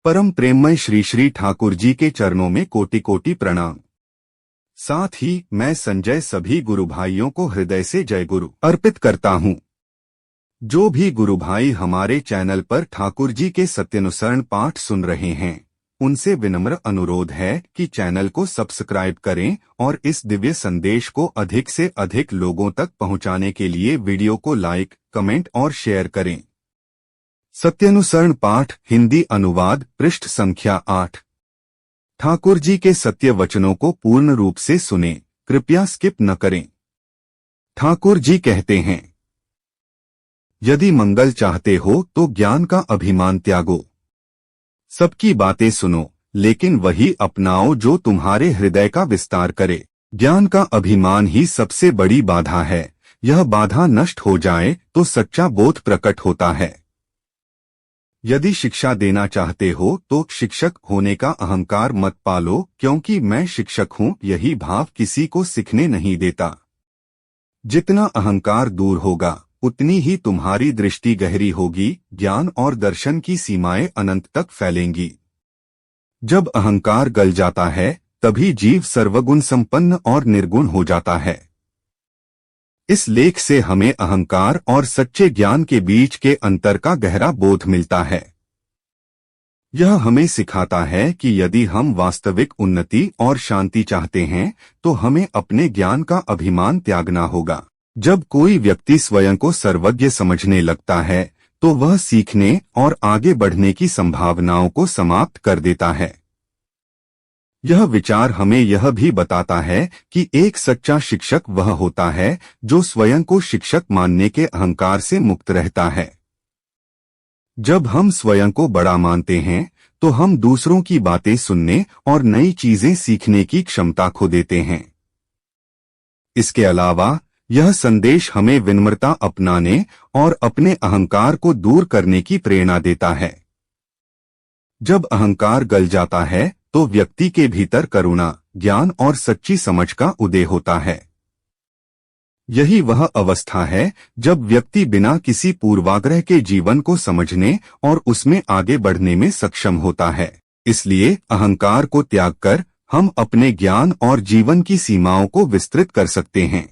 परम प्रेममय श्री श्री ठाकुर जी के चरणों में कोटि कोटि प्रणाम। साथ ही मैं संजय सभी गुरु भाइयों को हृदय से जय गुरु अर्पित करता हूं। जो भी गुरु भाई हमारे चैनल पर ठाकुर जी के सत्यानुसरण पाठ सुन रहे हैं, उनसे विनम्र अनुरोध है कि चैनल को सब्सक्राइब करें और इस दिव्य संदेश को अधिक से अधिक लोगों तक पहुंचाने के लिए वीडियो को लाइक, कमेंट और शेयर करें। सत्यानुसरण पाठ हिंदी अनुवाद पृष्ठ संख्या 8। ठाकुर जी के सत्य वचनों को पूर्ण रूप से सुने, कृपया स्किप न करें। ठाकुर जी कहते हैं, यदि मंगल चाहते हो तो ज्ञान का अभिमान त्यागो। सबकी बातें सुनो, लेकिन वही अपनाओ जो तुम्हारे हृदय का विस्तार करे। ज्ञान का अभिमान ही सबसे बड़ी बाधा है। यह बाधा नष्ट हो जाए तो सच्चा बोध प्रकट होता है। यदि शिक्षा देना चाहते हो तो शिक्षक होने का अहंकार मत पालो, क्योंकि मैं शिक्षक हूँ यही भाव किसी को सीखने नहीं देता। जितना अहंकार दूर होगा उतनी ही तुम्हारी दृष्टि गहरी होगी, ज्ञान और दर्शन की सीमाएं अनंत तक फैलेंगी। जब अहंकार गल जाता है तभी जीव सर्वगुण संपन्न और निर्गुण हो जाता है। इस लेख से हमें अहंकार और सच्चे ज्ञान के बीच के अंतर का गहरा बोध मिलता है। यह हमें सिखाता है कि यदि हम वास्तविक उन्नति और शांति चाहते हैं तो हमें अपने ज्ञान का अभिमान त्यागना होगा। जब कोई व्यक्ति स्वयं को सर्वज्ञ समझने लगता है तो वह सीखने और आगे बढ़ने की संभावनाओं को समाप्त कर देता है। यह विचार हमें यह भी बताता है कि एक सच्चा शिक्षक वह होता है जो स्वयं को शिक्षक मानने के अहंकार से मुक्त रहता है। जब हम स्वयं को बड़ा मानते हैं तो हम दूसरों की बातें सुनने और नई चीजें सीखने की क्षमता खो देते हैं। इसके अलावा यह संदेश हमें विनम्रता अपनाने और अपने अहंकार को दूर करने की प्रेरणा देता है। जब अहंकार गल जाता है तो व्यक्ति के भीतर करुणा, ज्ञान और सच्ची समझ का उदय होता है। यही वह अवस्था है जब व्यक्ति बिना किसी पूर्वाग्रह के जीवन को समझने और उसमें आगे बढ़ने में सक्षम होता है। इसलिए अहंकार को त्याग कर हम अपने ज्ञान और जीवन की सीमाओं को विस्तृत कर सकते हैं।